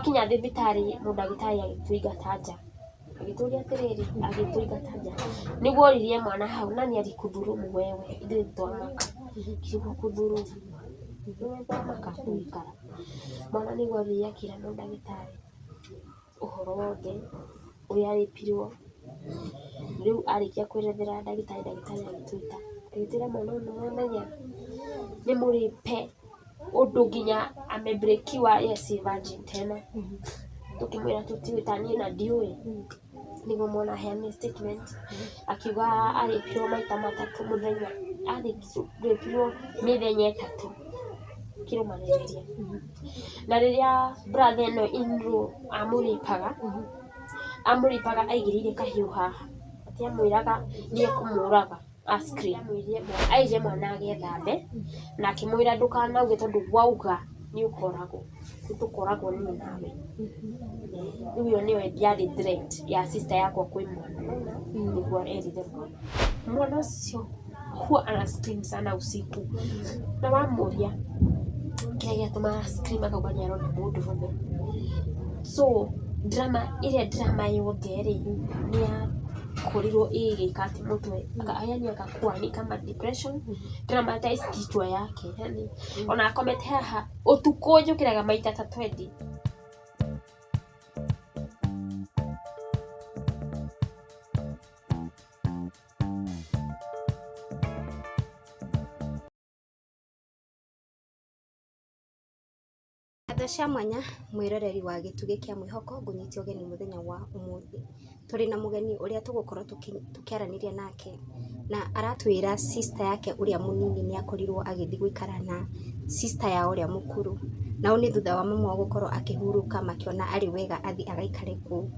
twakinya thibitarĩ mũndagĩtarĩ agĩtũingata nja agĩtũria atĩrĩrĩ agĩtũingata nja nĩguo oririe mwana hau nani alikudhulumu wewe ithuĩ twamaka kirikudhulumu wewe twamaka gũikara mwana nĩguo oririe akĩra mũndagĩtarĩ ũhoro wothe ũrĩa arĩpirwo rĩu arĩkia kwerethera ndagĩtarĩ agĩtwĩta agĩtwĩra mwana nĩmwamenya nĩmũrĩpe ũndũ nginya amebrekiwa yes virgin tena tukimwĩra tũtiũĩ niĩ na ndiũĩ nĩguo mwana aheane statement akiuga arĩpirwo maita matatũ mũthenya arĩpirwo mĩthenya ĩtatũ kĩrũmanĩrĩria na rĩrĩa brother ĩno in-law amũrĩpaga aigĩrĩire kahiũ haha atĩ amwĩraga nĩekũmũraga aige mwana agethambe na akĩmwĩra ndũkanauge tondũ wauga nĩũkoragwo nĩtũkoragwo niĩ nawe rĩu ĩyo nĩyo yarĩ threat ya sister yakwa kwĩ mwana nĩguo erire mwana ũcio huwa ana scream sana usiku na wamũria kĩrĩa gĩatũmaga scream akauga nĩarona mũndũrũme so drama yothe-rĩ nĩyakorirwo ĩgĩka atĩ mũtwe yani akakua ni kama depression dramatize kichwa yake yani ona akomete haha ũtukũ njũkĩraga maita ta 20 cia mwanya mwiroreri wa gĩtugĩ kĩa mwĩhoko ngũnyitio ũgeni mũthenya wa ũmũthĩ tũrĩ na mũgeni ũrĩa tũgũkorwo tũkĩaranĩria nake na aratwĩra sister yake ũrĩa mũnini nĩakorirwo agĩthiĩ gũikara na sister ya ũrĩa mũkũrũ nao nĩ thutha wa mama gũkorwo akĩhurũka makĩona arĩ wega athi agaikare kũu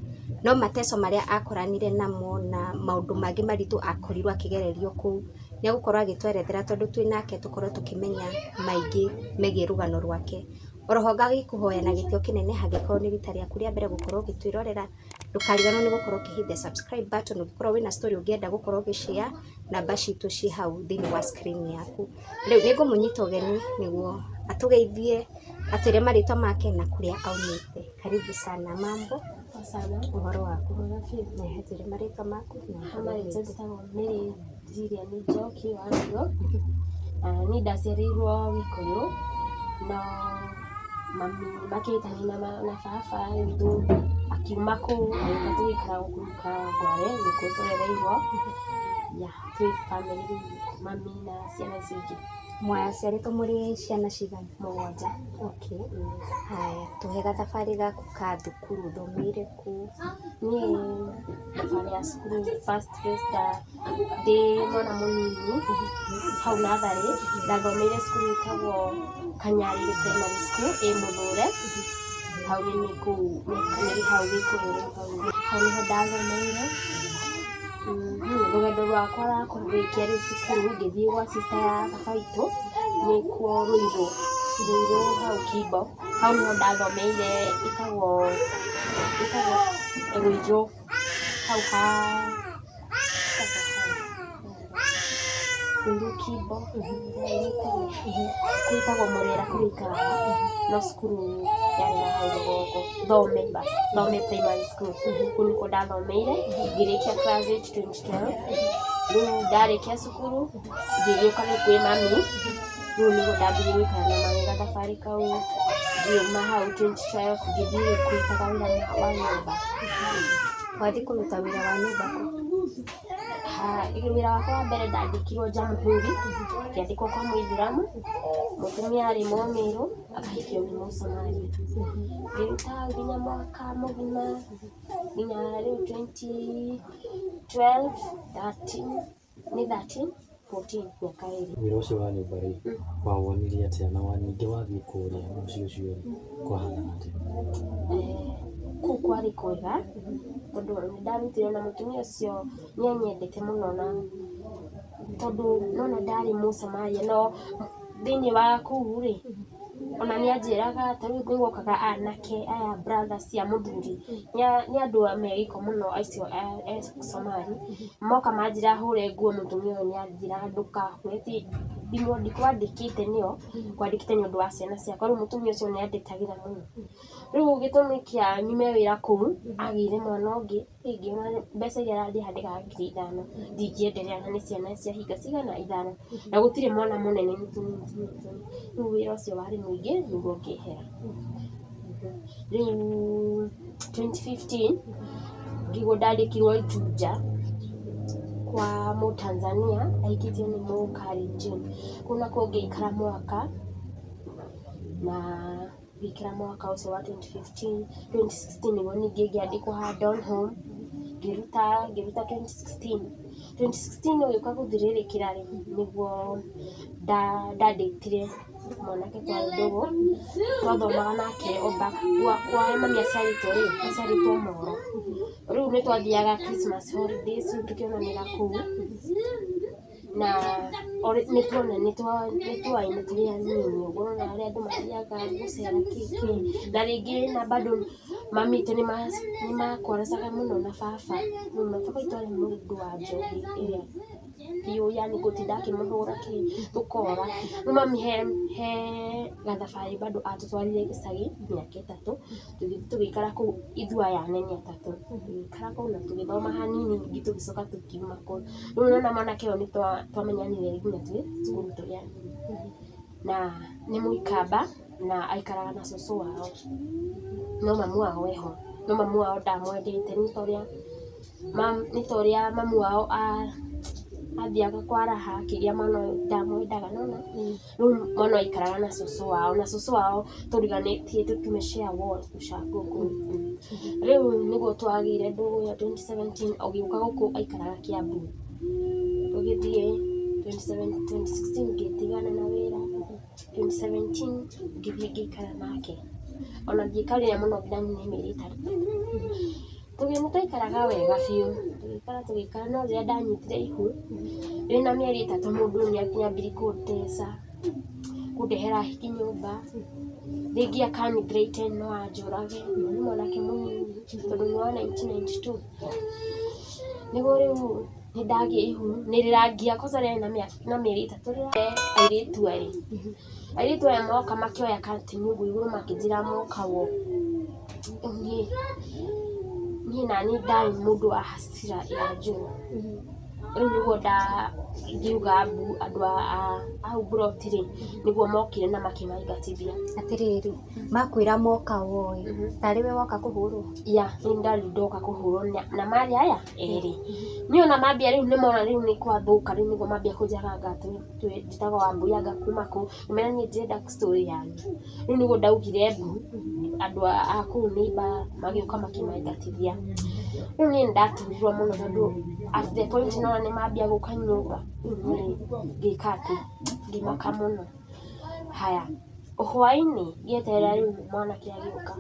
no mateso marĩa akoranire namo na maũndũ mangĩ maritũ akorirwo akĩgererio kũu nĩagũkorwo agĩtwerethera tondũ twĩ nake tũkorwo tũkĩmenya maingĩ megiĩ rũgano rwake oroho ngagĩkũhoya na gĩtĩo kĩnene hangĩkorwo nĩ rita rĩaku rĩa mbere gũkorwo ũgĩtwĩrorera ndũkariganĩrwo nĩ gũkorwo ũkĩhitha subscribe button ũngĩkorwo wĩna story ũngĩenda gũkorwo ũgĩshare namba citũ ciĩ hau thĩinĩ wa screen yaku rĩu nĩngũmũnyita ũgeni nĩguo atũgeithie atwĩre marĩtwa make na kũrĩa aumĩte karibu sana mambo sana ũhoro waku na atwĩre marĩtwa maku na marĩtwa njĩtagwo Mary Gillian Njoki Wanjirũ niĩ ndaciarĩirwo Gĩkũyũ na mami makĩhĩtania na baba witũ akiuma kũu agĩũka tũgĩikara gũkũ Kawangware nĩkuo twerereirwo twĩ family mami na ciana icio ingĩ mwaciarĩtwo mũrĩ ciana cigana? 7. Okay. Haya tũhe gathabarĩ gaku ka thukuru ũthomeire kũ? Niĩ thabarĩ ya cukuru first grade ndĩ mwana mũnini hau natharĩ ndathomeire cukuru ĩtagwo Kanyarĩrĩ primary school ĩ Mũthũre hau nĩ kũu hau Gĩkũyũ hau nĩho ndathomeire rũgendo rwakwa rwa kũrĩkia rĩu cukuru ngĩthiĩ gwa sister ya baba witũ nĩkuo Ruiru hau Kimbo hau nĩho ndathomeire ĩtagwo Ruiru hau Ruiru Kimbo kwĩtagwo Mũrera kũrĩikaraga no cukuru yarĩ na hau rũgongo Thome primary school kũu nĩkuo ndathomeire ngĩrĩkia class 8 2012 rĩu ndarĩkia cukuru ngĩgĩũka kwĩ mami rĩu nĩguo ndambĩrĩirie gũikara na mami gathabarĩ kau ngiuma hau 2012 ngĩthiĩ kũrutaga wĩra wa nyũmba. Wathiĩ kũruta wĩra wa nyũmba kũ? Wĩra wakwa wa mbere ndandĩkirwo Jamhuri ngĩandĩkwo kwa Mũithĩramu mũtumia arĩ Mũmĩrũ akahikio nĩ Mũsomali ngĩruta nginya mwaka mũgima nginya rĩu 2012 13 14 mĩaka ĩrĩ. Wĩra ũcio wa nyũmba-rĩ wawonirie atĩa na ningĩ wathiĩ kũrĩa mũciĩ ũcio kwahana atĩa? Kũu kwarĩ kwega tondũ nĩndarutire na mũtumia ũcio nĩanyendete mũno na tondũ nona ndarĩ Mũsomalia no thĩinĩ wa kũu-rĩ ona nĩ anjĩraga ta rĩu nĩgũkaga anake aya brothers cia mũthuri nĩ andũ megĩko mũno acio Somali moka manjĩra hũre nguo mũtumia ũyũ nĩ anjĩraga ndũkahũre ndikwandĩkĩte nĩo kwandĩkĩte nĩ ũndũ wa ciana ciakwa rĩu mũtumia ũcio nĩ andĩtagĩra mũno rĩu gĩtũmi kĩa nyume wĩra kũu agĩire mwana ũngĩ ngĩona mbeca iria arandĩha ndĩgakĩrĩ 5 ndingĩenderea na nĩ ciana cia hinga cigana 5 na gũtirĩ mwana mũnene nĩ tũnini rĩu wĩra ũcio warĩ mũingĩ nĩguo ngĩehera rĩu 2015 ngĩgwo ndandĩkirwo Juja kwa Mũtanzania aikĩtio nĩ Mũkalenjin kuna kũngĩikara mwaka na ngĩikara mwaka ũcio wa 2015 2016 nĩguo ningĩ ngĩandĩkwo ha Donholm ngĩruta 2016 ũgĩũka gũthirĩrĩkĩra nĩguo ndandĩtire mwanake kwa ndogo twathomaga nake oba kwa mami aciarĩtwo Moro rĩu nĩ twathiaga Christmas holidays tukĩonanĩra kũu na nĩ tuoaine tũrĩ anini ũguo na arĩa andũ mathiaga gũcera kĩkĩ na rĩngĩ na bado mami witũ nĩ makoracaga mũno na baba witũ arĩ mũndũ wa njohi ĩrĩa biũ yani gũtinda akĩmũhũra tũkora rĩu mami he gathabarĩ bado atũtwarire gĩcagi mĩaka 3 tũgĩikara kũu ithuĩ aya nene 3 tũgĩikara kũu na tũgĩthoma hanini ningĩ tũgĩcoka tũkiuma kũu rĩu nona mwanake ũyũ nĩ twamenyanire nginya twĩ cukuru tũrĩ anini na nĩ Mũikamba na aikaraga na cũcũ wao no mamu wao eho no mamu wao ndamwendete nĩ ta ũrĩa mamu wao athiaga kwaraha akĩgĩa mwana ũyũ ndamwendaga nona rĩu mwana aikaraga na cũcũ wao tũriganĩtie tũkiume share wall gũcangwo kũu rĩu nĩguo twagĩire ndũgũ ya 2017 ũgĩũka gũkũ aikaraga Kiambu tũgĩthiĩ 2016 ngĩtigana na wĩra 2017 ngĩthiĩ ngĩikara nake ona ndiĩkarire mũno nginya nĩ mĩeri 3 tũgĩikaraga wega biũ tũgĩikara no rĩrĩa ndanyitire ihu rĩrĩ na mĩeri 3 mũndũ nĩ akinyambiri kũndeca kũndehera hiki nyũmba rĩngĩ akanigrate no anjũrage nĩ mwanake mũnini tondũ nĩ wa 1992 nĩguo rĩu nĩ ndagĩa ihu nĩ rĩrangia kosa rĩarĩ na mĩeri 3 rĩrĩa airĩtu aya moka makĩoya katini ũguo igũrũ makĩnjĩra moka wo niĩ nani ndarĩ mũndũ wa hasira ya njũru rĩu nĩguo ngiuga andũ a Buroti-rĩ nĩguo mokire na makĩmaingatithia atĩrĩrĩ makwĩra moka woĩ tarĩ we woka kũhũrwo nĩ ndarĩ ndoka kũhũrwo na marĩ aya erĩ niĩ ona mambia rĩu nĩmona rĩu nĩ kwathũka rĩu nĩguo mambia kũnjagaga njĩtagwo Wambui anga kuma kũu nĩmena niĩ ndĩrenda story yanyu rĩu nĩguo ndaugire mbu andũ a kũu neighbor magĩũka makĩmaingatithia rĩu niĩ nĩndaturirwo mũno tondũ at the point nona nĩ mambia gũka nyũmba ngĩka atĩ ngĩmaka mũno haya hwaĩ-inĩ ngĩeterera rĩu mwanake agĩũka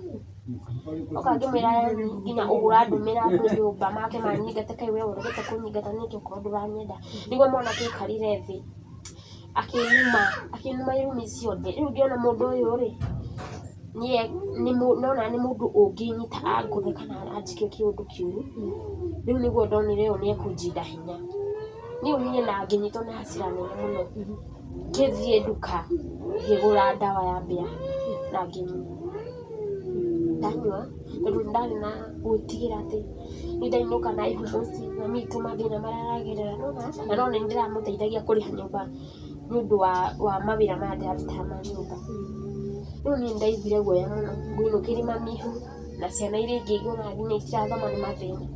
oka ngĩmwĩra nginya ũgũrandũmĩra andũ nyũmba make manyingate kaĩ we ũregete kũnyingata nĩkĩ okorwo ndũranyenda nĩguo mwanake aikarire thĩ akĩnuma irumi ciothe rĩu ngĩona mũndũ ũyũ-rĩ nona nĩ mũndũ ũngĩnyita angũthe kana anjĩke kĩũndũ kĩũru rĩu nĩguo ndonire ũyũ nĩ ekũnjinda hinya niĩ niĩ na ngĩnyitwo nĩ hasira nene mũno ngĩthiĩ nduka ngĩgũra ndawa ya mbĩa na ngĩnyua ndanyua tondũ ndarĩ na gwĩtigĩra atĩ nĩ ndainũka na ihu mũciĩ na mitũ mathĩna mararagerera na no nĩ ndĩramũteithagia kũrĩha nyũmba nĩ ũndũ wa mawĩra maya ndĩrarutaga ma nyũmba rĩu niĩ ndaiguire guoya mũno ngũinũkĩrie mami ihu na ciana iria ingĩ ngĩona nginya itirathoma nĩ mathĩna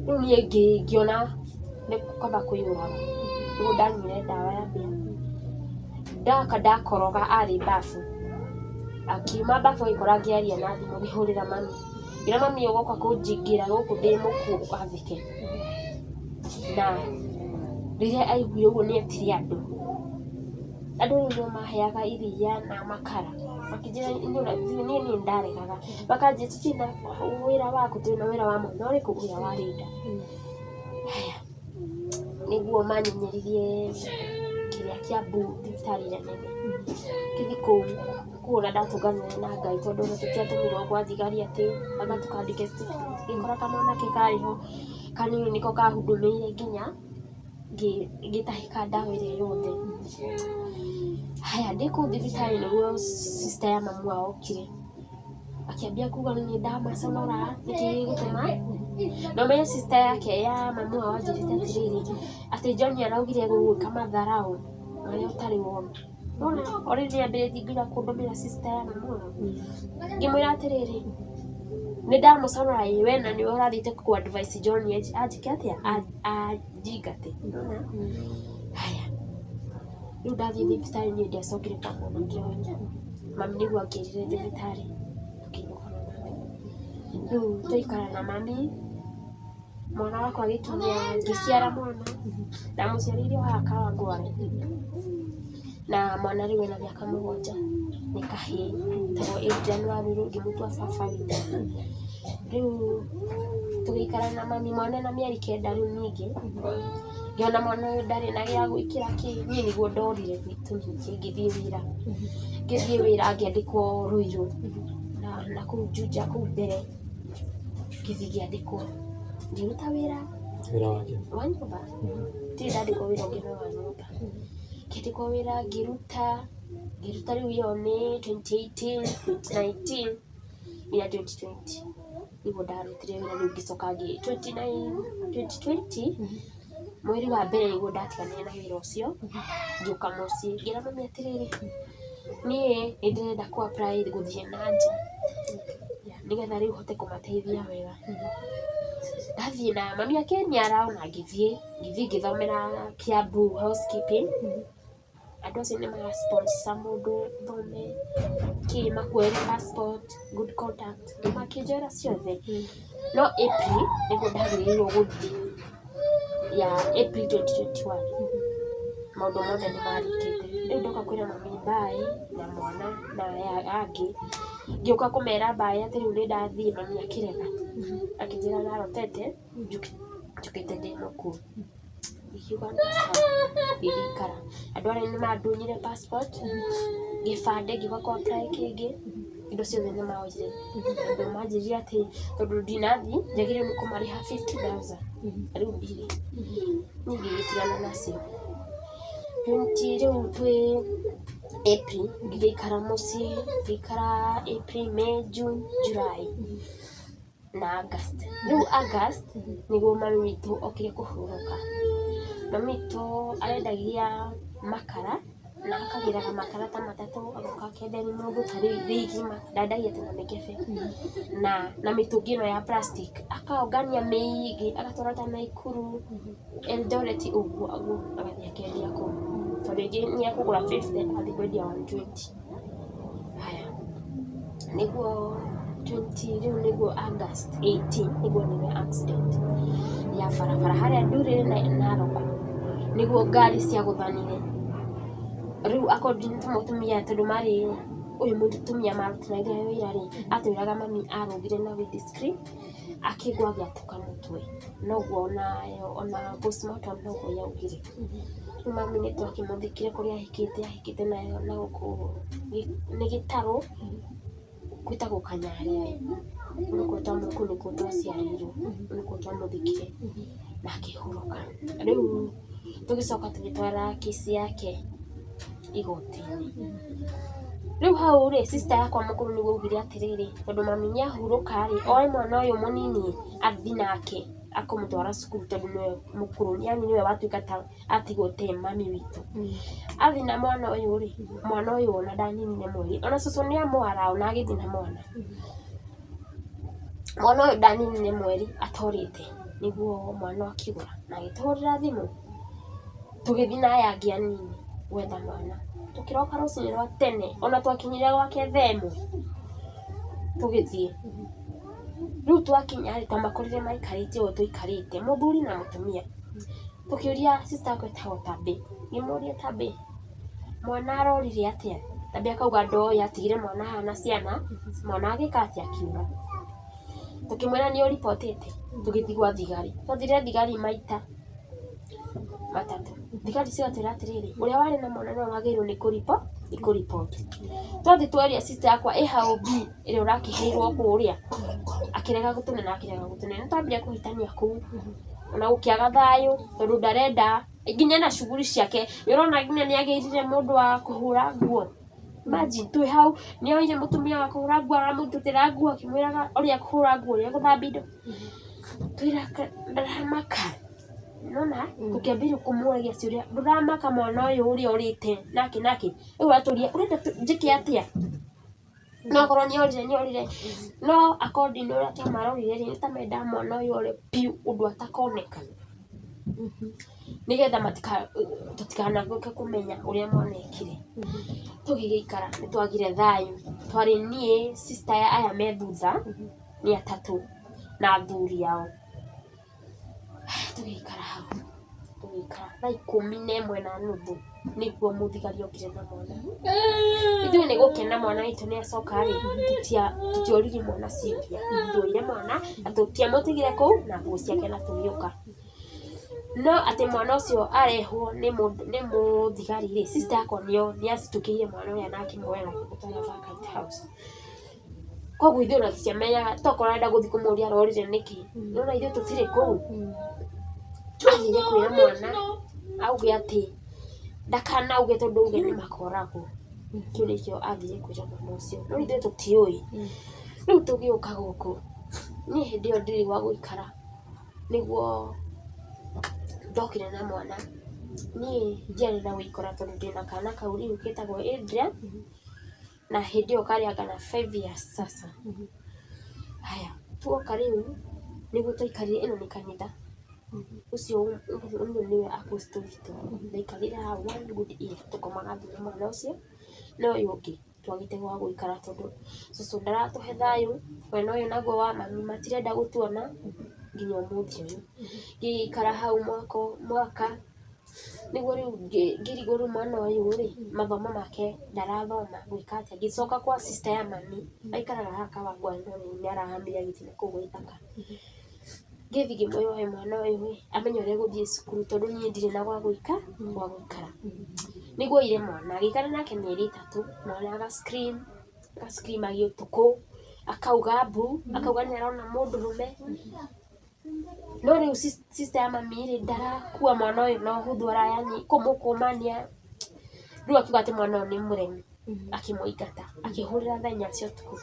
rĩu niĩ ngĩona nĩ kwamba kwĩyũraga nĩguo ndanyuire ndawa ya mbĩa ndakoroga arĩ bafu akiuma bafu agĩkora ngĩaria na thimũ ngĩhũrĩra mami ngira mami ũgoka kũnjingĩra gũkũ ndĩ mũkuũ athike na rĩrĩa aiguire ũguo nĩ etire andũ rĩu nĩo maheaga iria na makara makĩnjĩra niĩ ndaregaga makanjĩra tũtirĩ na wĩra waku tũrĩ na wĩra wa mwena ũrĩkũ ũrĩa warĩ nda haya nĩguo manyenyeririe kĩrĩa Kiambu thibitarĩ ĩrĩa nene ngĩthiĩ kũu kũhũra ndatũnganire na Ngai tondũ ona tũtiatũmirwo gwa thigari atĩ anga tũkandĩke gĩkora kamwanake karĩho kanini nĩko kahundumĩire nginya ngĩtahĩka ndawa ĩrĩa yothe. Haya ndĩ kũu thibitarĩ nĩguo sister ya mamu wao okire akĩambia kuga nĩ ndamaconora nĩkĩ gĩgũtũma na ũmenye sister yake ya mamu wao anjĩrĩte atĩrĩrĩ atĩ John araugire gũgwĩka matharaũ marĩa ũtarĩ wona. Nona already ambĩrĩtie nginya kũndũmĩra sister ya mamu wao. Ngĩmwĩra atĩrĩrĩ nĩ ndamũconora ĩ we na nĩwe ũrathiĩte kũ advice John anjĩke atĩa anjingate. Haya rĩu ndathiĩ thibitarĩ niĩ ndiacokire kwa mwanake ũyũ. Mami nĩguo angĩrire thibitarĩ tũkĩinũka na mami. Rĩu twaikara na mami mwana wakwa agĩkinyia ngĩciara mwana ndamũciarĩire o haha Kawangware na mwana rĩu ena mĩaka 7 nĩ kahĩĩ tondũ January rĩu ngĩmũtua baba witũ. Rĩu tũgĩikara na mami mwana na mĩeri 9 rĩu ningĩ ngĩona mwana ũyũ ndarĩ na gĩa gwĩkĩra niĩ nĩguo ndorire gwitũ ningĩ ngĩthiĩ wĩra ngĩandĩkwo Ruiru na kũu Juja kũu mbere ngĩthiĩ ngĩandĩkwo ngĩruta wĩra wa nyũmba ndirĩ ndandĩkwo wĩra ũngĩ no wa nyũmba. Ngĩandĩkwo wĩra ngĩruta rĩu ĩyo nĩ 2018 2019 nginya 2020 nĩguo ndarutire wĩra rĩu ngĩcoka 2020 mweri wa mbere nĩguo ndatiganire na wĩra ũcio ngĩũka mũciĩ ngĩra mami atĩrĩrĩ niĩ nĩndĩrenda kũ apply gũthiĩ na nja nĩgetha rĩu hote kũmateithia wega. Ndathiĩ na mami akĩniara ona ngĩthiĩ ngĩthomera Kiambu housekeeping. Andũ acio nĩ ma sponsor mũndũ thome makuoere passport good conduct makĩnjoera ciothe. No April nĩguo ndagĩrĩirwo gũthiĩ ya April 2021 maũndũ mothe nĩ marĩkĩte. Rĩu ndoka kwĩra mami bye na mwana na angĩ ngĩũka kũmera bye atĩ rĩu nĩ ndathiĩ mami akĩrega akĩnjĩra narotete njũkĩte ndĩ mũkuũ. Ngiuga ngĩikara andũ arĩa nĩ mandunyire passport gĩbandĩ ngĩuka kũ apply kĩngĩ indo ciothe nĩ maoire. Andũ manjĩrire atĩ tondũ ndinathiĩ njagĩrĩirwo nĩ kũmarĩha 50,000 rĩu ndirĩ niĩ ngĩgĩtigana nacio. Rĩu twĩ April ngĩikara mũciĩ ngĩikara April May June July na August. Rĩu August nĩguo mami witũ okire kũhurũka. Mami witũ arendagia makara na akagĩraga makara ta matatũ agoka akenderia mũndũ ta rigima ndendagia tena mĩkebe na mĩtũngi ĩno ya plastic akaongania mĩingĩ agatwara ta Naikuru Eldoret ũguo agathiĩ akendia kũu tondũ rĩngĩ nĩ ekũgũra 50 athiĩ kwendia 120. Haya nĩguo 20 rĩu nĩguo August 18 nĩguo nĩwe accident ya barabara harĩa Ndurĩrĩ na Narok nĩguo ngari ciagũthanire. Rĩu according to mũtumia tondũ marĩ ũyũ mũtumia marutithanagia wĩra rĩ atwĩraga mami arũgire na windscreen akĩgwa agĩatũka mũtwe noguo ona postmortem noguo yaugire. Rĩu mami nĩ twakĩmũthikire kũrĩa ahikĩte na gũkũ nĩ gĩtarũ gwĩtagwo Kanyarĩ nĩkuo twaciarĩirwo nĩkuo twamũthikire na akĩhurũka. Rĩu tũgĩcoka tũgĩtwara kĩci yake igoti-inĩ. Rĩu hau rĩ sister yakwa mũkũrũ nĩguo augire atĩrĩrĩ tondũ mami nĩ ahurũka rĩ oe mwana ũyũ mũnini athiĩ nake akũmũtwara cukuru tondũ nĩwe mũkũrũ yani nĩwe watuĩka ta atigwo te mami witũ. Athiĩ na mwana ũyũ rĩ mwana ũyũ ona ndaninire mweri ona cũcũ nĩ amwara ona agĩthiĩ na mwana ũyũ ndaninire mweri atorĩte nĩguo mwana akĩgũra na agĩtũhũrĩra thimũ tũgĩthiĩ na aya angĩ anini gwetha mwana. Tũkĩroka rũcinĩ rwa tene ona twakinyire gwake 1:00 tũgĩthiĩ. Rĩu twakinya rĩ twamakorire maikarĩte ũũ tũikarĩte mũthuri na mũtumia. Tũkĩũria sister yakwa etagwo Tabĩ ngĩmũria Tabĩ mwana arorire atĩa? Tabĩ akauga ndoĩ atigire mwana haha na ciana mwana agĩka atĩa akiura. Tũkĩmwĩra nĩ ũribotĩte tũgĩthiĩ gwa thigari. Twathire thigari maita matatũ. Thigari cigatwĩra atĩrĩrĩ ũrĩa warĩ na mwana nĩwe wagĩrĩirwo nĩ kũriboti iku report twathi tweria sister yakwa hau B ĩrĩa ũrakĩheirwo kũrĩa akĩrega gũtũnena twambire kũhĩtania kũu ona gũkĩaga thayũ tondũ ndarenda nginya na shughuli ciake nĩũrona nginya nĩagĩrire mũndũ wa kũhũra nguo imagine twĩ hau nĩoire mũtumia wa kũhũra nguo aramũrutĩra nguo akĩmwĩraga ũrĩa kũhũra nguo ũrĩa gũthambia indo twĩra ndaramaka nona tukĩambĩrĩria kũmũũria ciũria ndũramaka mwana ũyũ ũrĩa ũrĩte nake rĩu atũria ũrenda njĩke atĩa no korwo nĩorire no according ũrĩa twamarorire rĩ nĩtamenda mwana ũyũ ũrĩa piũ ũndũ atakoneka nĩgetha tũtikanagũke kũmenya ũrĩa mwana ekire tũgĩgĩikara nĩtwagire thayũ twarĩ niĩ sister aya me thutha nĩ atatũ na athuri ao tũgĩikara hau thaa 11:30 nĩguo mũthigari okire na mwana ithuĩ nĩ gũkena mwana witũ nĩacoka rĩ tũtioririe mwana ciũria tuoire mwana na tũtiamũtigire kũu na nguo ciake na tũgĩũka no atĩ mwana ũcio arehwo nĩ mũthigari rĩ sister yakwa nĩacitũkĩire mwana ũrĩa na akĩmwoera akĩmũtwara vacant house koguo ithuĩ ona tũtiamenyaga tokorwo arenda gũthiĩ kũmũũria arorire nĩkĩ nĩwona ithuĩ tũtirĩ kũu athire kwĩra mwana auge atĩ ndakanauge tondũ auge nĩmakoragwo kĩu nĩkĩo athire kwĩra mwana ũcio no ithuĩ tũtiũĩ rĩu tũgĩũka gũkũ niĩ hĩndĩ ĩyo ndirĩ gwa gũikara nĩguo ndokire na mwana niĩ ndiarĩ na gũikora tondũ ndĩna kana kau rĩu getagwo Adrian na hĩndĩ ĩyo karĩ anga na 5 years sasa haya tuoka rĩu nĩguo twaikarire ĩno nĩ kanitha ũcio nĩwe apostle witũ ndaikarire hau one good year tũkomaga thĩ na mwana ũcio no ũyũ ũngĩ twagĩte gwa gũikara tondũ cũcũ ndaratũhe thayũ mwena ũyũ naguo wa mami matirenda gũtuona nginya ũmũthĩ ũyũ ngĩikara hau mwaka nĩguo rĩu ngĩrigũrwo mwana ũyũ rĩ mathomo make ndarathoma gwĩka atĩa ngĩcoka kwa sister ya mami aikaraga haha Kawangware no rĩu nĩarahamire agĩthiĩ kũu gwa ithaka ngĩthiĩ ngĩmwĩra mwana ũyũ amenye ũrĩa gũthiĩ cukuru tondũ niĩ ndirĩ na gwa gũikara nĩguo ire mwana agĩikara nake mĩeri 3 mwana aga scream agĩũtukũ akauga mbu akauga nĩarona mũndũrũme no rĩu sister ya mami rĩ ndarakua mwana ũyũ na ũhũthũ arayani kũmũkũmania rĩu akiuga atĩ mwana ũyũ nĩ mũremi akĩmũingata akĩhũrĩra thaa 4 cia ũtukũ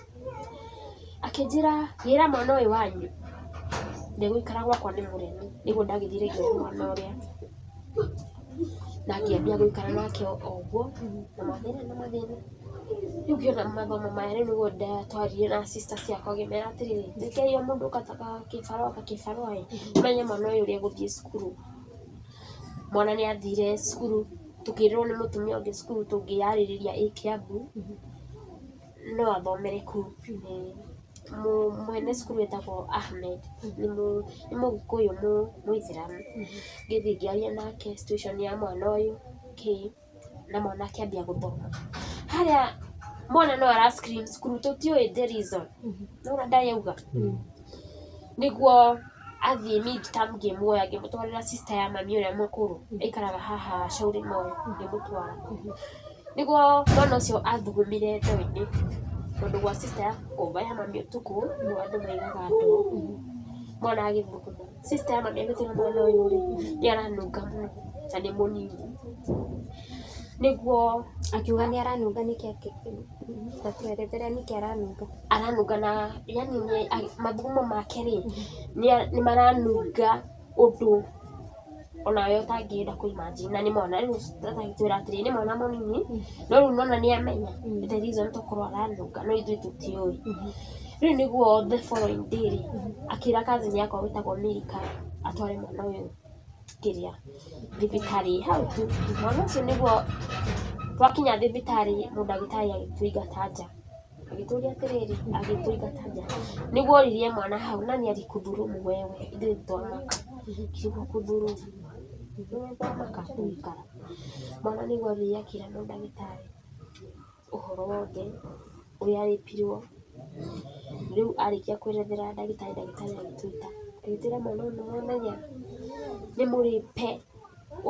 akĩnjĩra gĩra mwana ũyũ wanyu ndegũikara gwakwa nĩ mũremi nĩguo ndagĩthire ngĩoya mwana ũrĩa na ngĩambia gũikara nake ũguo na mathĩna rĩu ngĩona mathomo maya rĩu nĩguo ndatwarire na sister ciakwa ngĩmera atĩrĩrĩ thikĩrĩria mũndũ kataka kĩbarũa menye mwana ũyũ ũrĩa gũthiĩ cukuru mwana nĩ athire cukuru tũkĩrĩrwo nĩ mũtumia ũngĩ cukuru tũngĩyarĩrĩria Kiambu no athomere kũu mwene cukuru wĩtagwo Ahmed nĩ mũgĩkũyũ mũithĩramu ngĩthiĩ ngĩaria nake situation ya mwana ũyũ na mwana akĩambia gũthoma harĩa mwana no ara scream cukuru tũtiũĩ the reason nĩwona ndayauga nĩguo athiĩ mid term ngĩmuoya ngĩmũtwarĩra sister ya mami ũrĩa mũkũrũ aikaraga haha Shauri Moyo ngĩmũtwara nĩguo mwana ũcio athugumire ndoo-inĩ tondũ gwa sister yakwa ya mami ũtukũ nĩ andũ maigaga ndoo mwana agĩthuguma sister ya mami agĩtwĩra mwana ũyũ rĩ nĩaranunga mũno na nĩ mũnini nĩguo akiuga nĩaranunga nĩkĩ tatwerethere nĩkĩ aranunga na yani mathugumo make rĩ nĩ maranunga ũndũ onawe ũtangĩenda kũimagine na nĩ mwana rĩu atagĩtwĩra atĩrĩ nĩ mwana mũnini no rĩu nona nĩamenya the reason tokorwo aranunga no ithuĩ tũtiũĩ rĩu nĩguo the following day rĩ akĩra cousin yakwa wĩtagwo Milika atware mwana ũyũ thibitarĩ hau tu mwana ũcio nĩguo twakinya thibitarĩ mũndagĩtarĩ agĩtũingata nja agĩtũria atĩrĩrĩ agĩtũingata nja nĩguo oririe mwana hau nani alikudhurumu wewe ithuĩ twamaka kiugo kudhurumu twamaka tũgĩikara mwana nĩguo athiĩ akĩra mũndagĩtarĩ ũhoro wothe ũrĩa arĩpirwo rĩu arĩkia kwĩrethera ndagĩtarĩ agĩtwĩta agĩtwĩra mwana ũyũ nĩwamenya nĩ mũrĩpe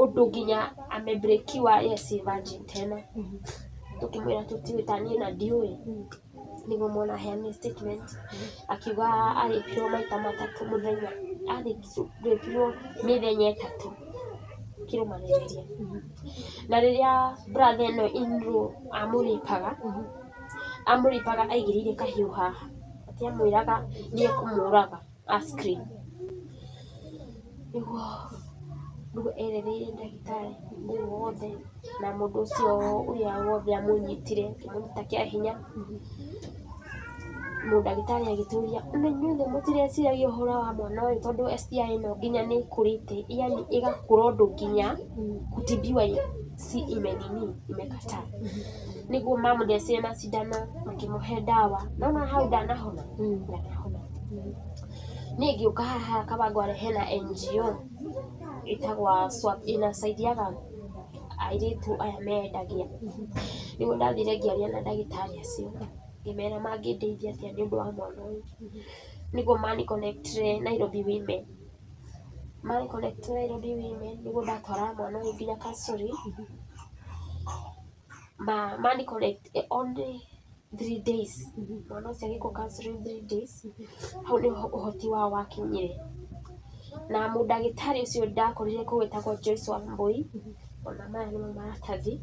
ũndũ nginya amebrekiwa yes virgin tena tukimwira tutiwitanie na ndiũĩ nĩguo mwana aheane statement akiuga arĩpirwo maita matatũ mũthenya, arĩpirwo mĩthenya ĩtatũ kĩrũmanĩrĩria. Na rĩrĩa brother ĩno in-law amũrĩpaga aigĩrĩire kahiũ haha, atĩ amwĩraga nĩekũmũraga scream. Nĩguo erereire ndagĩtarĩ mũndũ wothe, na mũndũ ũcio ũrĩa wothe amũnyitire akĩmũnyita kĩa hinya. Ndagĩtarĩ agĩtũria, na inyuothe mũtireciragia ũhoro wa mwana ũyũ tondũ STI ĩno nginya nĩ ĩkũrĩte, yani ĩgakũra ũndũ nginya kutibiwa si imekataa. Nĩguo mamũthecire macindano makĩmũhe ndawa, nona hau ndanahona. Niĩ ngĩũka haha Kawangware hena NGO ĩtagwo SWAP ĩnasaidiaga airĩtu aya meyendagia. Nĩguo ndathire ngĩaria na ndagĩtarĩ acio ngĩmera mangĩndeithia atĩa nĩ ũndũ wa mwana ũyũ. Nĩguo maniconnectire Nairobi Women. Nĩguo ndatwara mwana ũyũ nginya counselling. Maniconnect only 3 days. Mwana ũcio agĩkwo counselling 3 days. Hau nĩho ũhoti wao wakinyire. Na mũndagĩtarĩ ũcio ndakorire kũu wĩtagwo Joyce Wambui, ona maya nĩmo maratathi.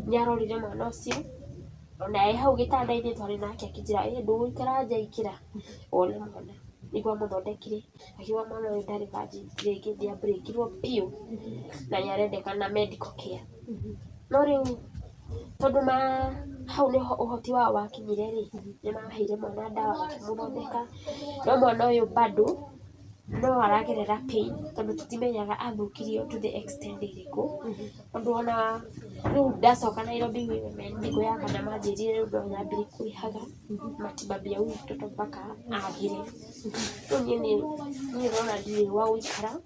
Nĩarorire mwana ũcio, ona e hau gĩtanda-inĩ twarĩ nake akĩnjĩra ndũgũikara nja ikĩra wone mwana. Nĩguo amũthondekire, akiuga mwana ũyũ ndarĩ virgin rĩngĩ, nĩabreakirwo biũ na nĩarendekana medical care. No rĩu tondũ hau nĩho ũhoti wao wakinyire rĩ, nĩmaheire mwana ndawa makĩmũthondeka. No mwana ũyũ bado no aragerera pain tondũ tutimenyaga athũkirio to the extent ĩrĩkũ. Tondũ ona rĩu ndacoka Nairobi Women thikũ ya kana manjĩrire rĩu no nyambie kũrĩhaga matibabu ya huyu mtoto mpaka agĩre. Rĩu niĩ ndĩrona ndirĩ wa gũikara,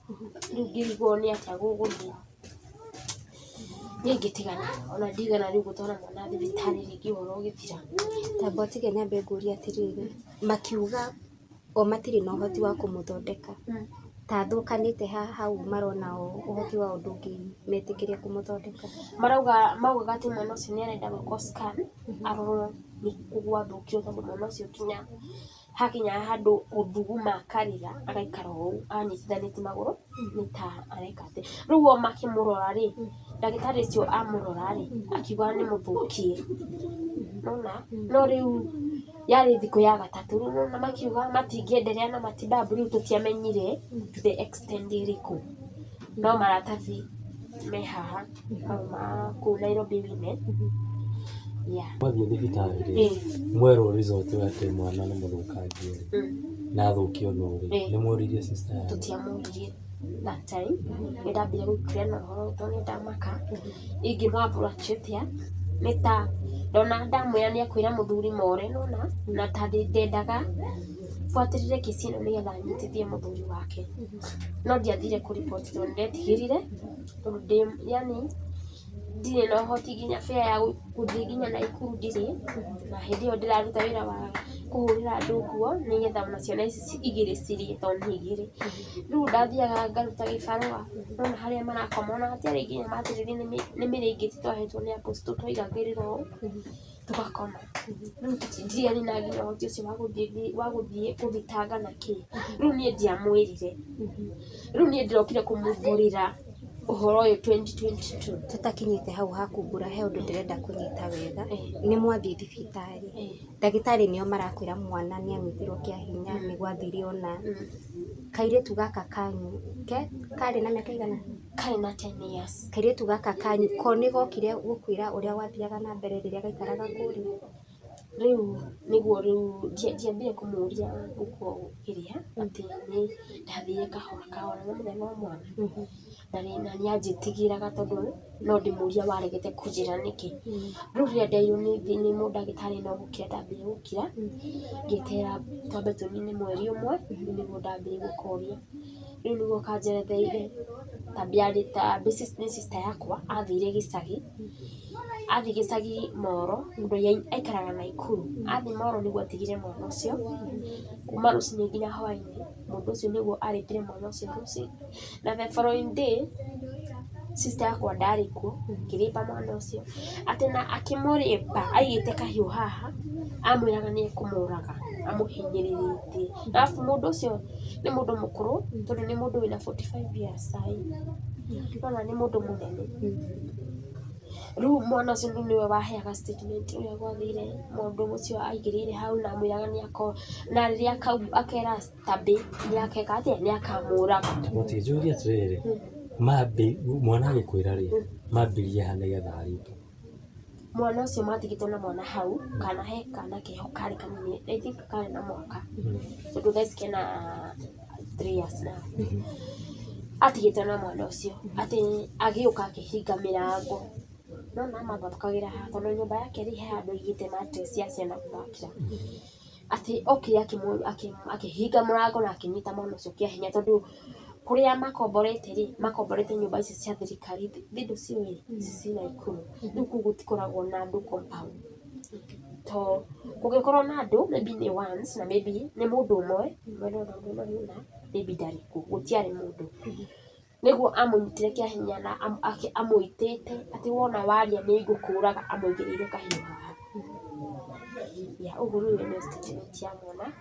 rĩu ngĩrigwo nĩ atĩa gũgũthiĩ. Niĩ ngĩtigana, ona ndigana rĩu gũtwara mwana thibitarĩ rĩngĩ ũhoro ũgĩthira. Tamba ũtige nyambe ngũrie atĩrĩrĩ, makiuga o matirĩ na ũhoti wa kũmũthondeka, ta thũkanĩte hau marona ũhoti wa ũndũ ũngĩmetĩkĩria kũmũthondeka. Maugaga atĩ mwana ũcio nĩarenda gwĩkwo scan arorwo nĩ kũ gwathũkio, tondũ mwana ũcio nginya hakinya handũ gũthuguma akarĩra agaikara ũũ anyitithanĩtie magũrũ nĩ ta areka atĩ. Rĩu o makĩmũrora rĩ, ndagĩtarĩ ũcio amũrora rĩ, akiuga nĩmũthũkie. No rĩu yarĩ thikũ ya gatatũ, rĩu nona makiuga matingĩenderea na matibabu, rĩu tũtiamenyire to the extent ĩrĩkũ. No maratathi me haha ma kũu Nairobi Women. Mwathiĩ thibitarĩ mwerwo result atĩ mwana nĩ mũthũkangie na athũkio no rĩ, nĩmũririe sister yanyu? Tũtiamũririe that time. Nĩndambire gũikũria na ũhoro tondũ nĩndamaka ingĩmwapproach atĩa. Nĩ ta ndona ndamwĩra nĩakwĩra mũthuri more nona, na ta ndendaga buatĩrĩre kesi ĩno nĩgetha nyitithie mũthuri wake. No ndiathire kũripoti tondũ nĩndetigĩrire, tondũ yani ndirĩ na ũhoti nginya fare ya gũthiĩ nginya Naikuru ndirĩ, na hĩndĩ ĩyo ndĩraruta wĩra wa kũhũrĩra andũ nguo nĩgetha ona ciana ici igĩrĩ cirĩe tondũ nĩ igĩrĩ. Rĩu ndathiaga ngaruta gĩbarũa, nona harĩa marakoma ona hatiarĩ nginya matirĩrĩ nĩ mĩrĩngĩti twahetwo nĩ apostle twaigagĩrĩra ũũ tũgakoma. Rĩu ndiarĩ na nginya ũhoti ũcio wa gũthiĩ gũthitanga na kĩ. Rĩu niĩ ndiamwĩrire, rĩu niĩ ndĩrokire kũmũmbũrĩra ũhoro ũyũ 2022. Tũtakinyĩte hau hakumbũra he ũndũ ndĩrenda kũnyita wega. Nĩ mwathiĩ thibitarĩ, ndagĩtarĩ nĩo marakwĩra mwana nĩanyitirwo kĩa hinya nĩgwathire ona kairĩtu gaka kanyu karĩ na mĩaka ĩigana? Karĩ na 10 years. Kairĩtu gaka kanyu ko nĩgokire gũkwĩra ũrĩa gwathiaga na mbere rĩrĩa gaikaraga kũrĩa? Rĩu nĩguo rĩu ndiambire kũmũria ũguo kĩrĩa atĩ nĩ ndathire kahora kahora na mũthenya wa mwana, na nĩanjĩtigĩraga tondũ no ndĩmũrie waregete kũnjĩra nĩkĩ. Rĩu rĩrĩa nderirwo nĩ mũndagĩtarĩ no gũkira ndambire gũkira, ngĩtera twambe tũnine mweri ũmwe, nĩguo ndambire gũkoria. Rĩu nĩguo kanjeretheire ta nĩ sister yakwa athire gĩcagi, athiĩ gĩcagi Moro, mũndũ aikaraga Naikuru, athiĩ Moro nĩguo atigire mwana ũcio, kuma rũcinĩ nginya hwaĩ-inĩ. Mũndũ ũcio nĩguo arĩhire mwana ũcio rũcinĩ, na the following day sister yakwa ndarĩ kuo ngĩrĩpa mwana ũcio atĩ na akĩmũrĩpa aigĩte kahiũ haha amwĩraga nĩ ekũmũraga amũhinyĩrĩrĩtie. Arabu mũndũ ũcio nĩ mũndũ mũkũrũ tondũ nĩ mũndũ wĩna 45 years sai, nĩwona nĩ mũndũ mũnene. Rĩu mwana ũcio nĩwe waheaga statement ũrĩa gwathire, mũndũ ũcio aingĩrĩire hau na amwĩraga na rĩrĩa akera Stabby nĩakeka atĩa, nĩakamũraga. Njũrie atĩrĩrĩ, mwana agĩkwĩra rĩ, mambĩrĩria ha nĩgetha arĩke? Mwana ũcio matigĩtwo na mwana hau, kana keho karĩ kanini, I think karĩ na mwaka, tondũ thaa ici kena 3 years now. Atigĩtwo na mwana ũcio atĩ agĩũka akĩhinga mĩrango, nona mathakagĩra haha tondũ nyũmba yake ĩrĩ handũ aigĩte mattress ya ciana gũthakĩra. Atĩ okire akĩhinga mũrango na akĩnyita mwana ũcio kĩa hinya tondũ kũrĩa makomborete rĩ, makomborete nyũmba ici cia thirikari ndũciũĩ ici ciĩ Naikuru. Rĩu kũu gũtikoragwo na andũ compound, to kũngĩkorwo na andũ maybe nĩ once na maybe nĩ mũndũ ũmwe na maybe ndarĩ kuo, gũtiarĩ mũndũ. Nĩguo amũnyitire kĩa hinya na amũitĩte atĩ wona waria nĩ ngũkũraga, amũigĩrĩire kahiũ haha. Ũguo rĩu nĩ statement ya mwana,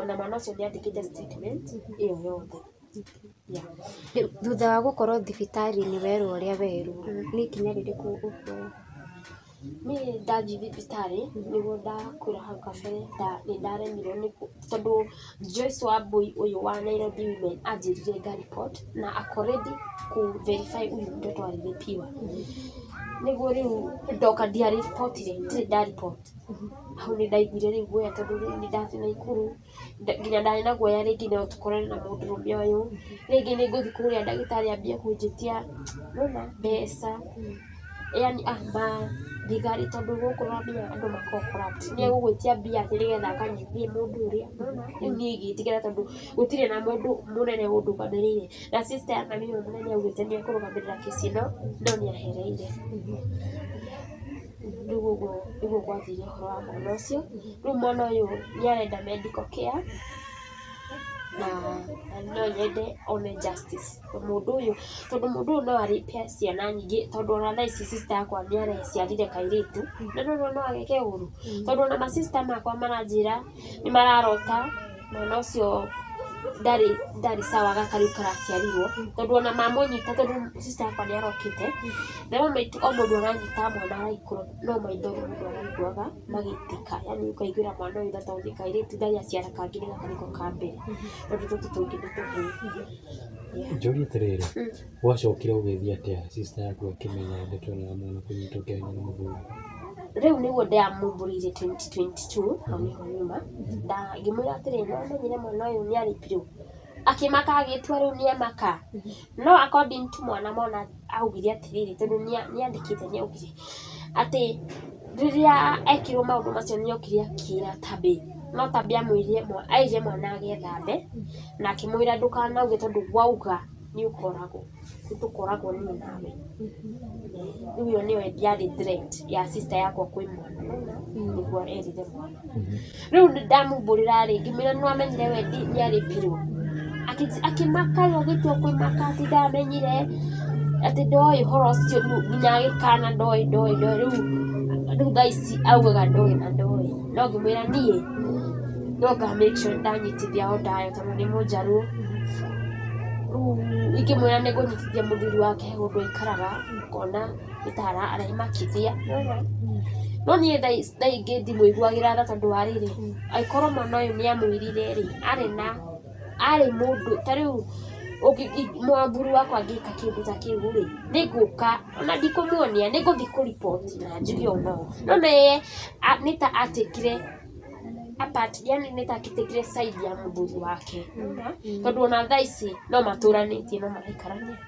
ona mwana ũcio nĩandĩkĩte statement ĩyo yothe. Thutha wa gũkorwo thibitarĩ-inĩ werwo ũrĩa werwo, nĩ ikinya rĩrĩkũ ũkuoya? Niĩ ndathiĩ thibitarĩ nĩguo ndakwĩra hau kabere nĩ ndaremirwo nĩ tondũ Joyce Wambui ũyũ wa Nairobi Women anjĩrire nga-report na ako ready kũ verify ũyũ mtoto alilipiwa. Nĩguo rĩu ndoka ndiaripotire, ndirĩ ndaripot. Hau nĩ ndaiguire rĩu guoya tondũ rĩu nĩ ndathiĩ Naikuru, nginya ndarĩ na guoya rĩngĩ no tũkorane na mũndũrũme ũyũ, rĩngĩ nĩ ngũthiĩ kũrĩa ndagĩtarĩ ambie kũnjĩtia mbeca, yani thigari tondũ gũkũ nĩwamenya andũ makoragwo corrupt, nĩegũgwĩtia mbia atĩ nĩgetha akanyithie mũndũ ũrĩa, rĩu niĩ ngĩtigĩra tondũ gũtirĩ na mũndũ mũnene ũndũgamĩrĩire, na sister ya mami mũnene augĩte nĩekũrũgamĩrĩra kesi ĩno no nĩahereire. Rĩu ũguo gwathire ũhoro wa mwana ũcio. Rĩu mwana ũyũ nĩarenda medical care na no nyende one justice mũndũ ũyũ, tondũ mũndũ ũyũ no arĩpe ciana nyingĩ, tondũ ona thaa ici sister yakwa nĩareciarire kairĩtu na no ageke ũru, tondũ ona ma sister makwa maranjĩra nĩmararota mwana ũcio ndarĩ sawa gaka rĩu karaciarirwo, tondũ ona mamũnyita tondũ sister yakwa nĩarokĩte na maitũ o mũndũ aranyita mwana araikũrũ no maithori mũndũ araiguaga magĩitĩka, yani ũkaiguĩra mwana ũyũ tondũ nĩ kairĩtu ndarĩ aciara kangĩ nĩ gaka nĩko ka mbere, tondũ tũtũ tũngĩ nĩ tũhĩĩ. Njũrie atĩrĩrĩ, gwacokire gũgĩthiĩ atĩa sister yaku akĩmenya ndeto ĩno ya mwana kũnyitwo kĩa hinya nĩ mũthuri? Rĩu nĩguo ndamũmbũrĩire 2022 hau nĩho nyuma, ngĩmwĩra atĩrĩrĩ nĩwamenyire mwana ũyũ nĩarĩpirwo, akĩmaka agĩtua rĩu nĩamaka, no according to mwana augire atĩrĩrĩ tondũ nĩandĩkĩte nĩaugire atĩ rĩrĩa ekirwo maũndũ macio nĩokire akĩra Tabby, no Tabby aigire mwana agethambe na akĩmwĩra ndũkanauge tondũ wauga nĩũkoragwo, nĩtũkoragwo niĩ nawe. Rĩu ĩyo nĩyo yarĩ threat ya sister yakwa kwĩ mwana, nĩguo erire mwana. Rĩu nĩndamũmbũrĩra rĩ ngĩmwĩra nĩwamenyire we nĩarĩpirwo, akĩmaka agĩtua kwĩmaka atĩ ndamenyire atĩ ndoĩ ũhoro ũcio, nginya agĩkana ndoĩ rĩu thaa ici augaga ndoĩ na ndoĩ, no ngĩmwĩra niĩ no nga make sure ndanyitithia o ndayo tondũ nĩ mũnjarũ. Rĩu ingĩmwĩra nĩngũnyitithia mũthuri wake he ũndũ aikaraga ngona nĩtara aramakithia, no niĩ thaa ingĩ ndimũiguagĩra tha tondũ wa rĩrĩ, angĩkorwo mwana ũyũ nĩamwĩrire rĩ, arĩ mũndũ ta rĩu mũthuri wakwa angĩka kĩndũ ta kĩu rĩ, nĩngũka ona ndikũmuonia, nĩngũthiĩ kũripoti na njuge ũũ no yeye nĩ ta atĩkire apart, yani nĩ ta atĩkire side ya mũthuri wake, tondũ ona thaa ici no matũranĩtie no maraikarania,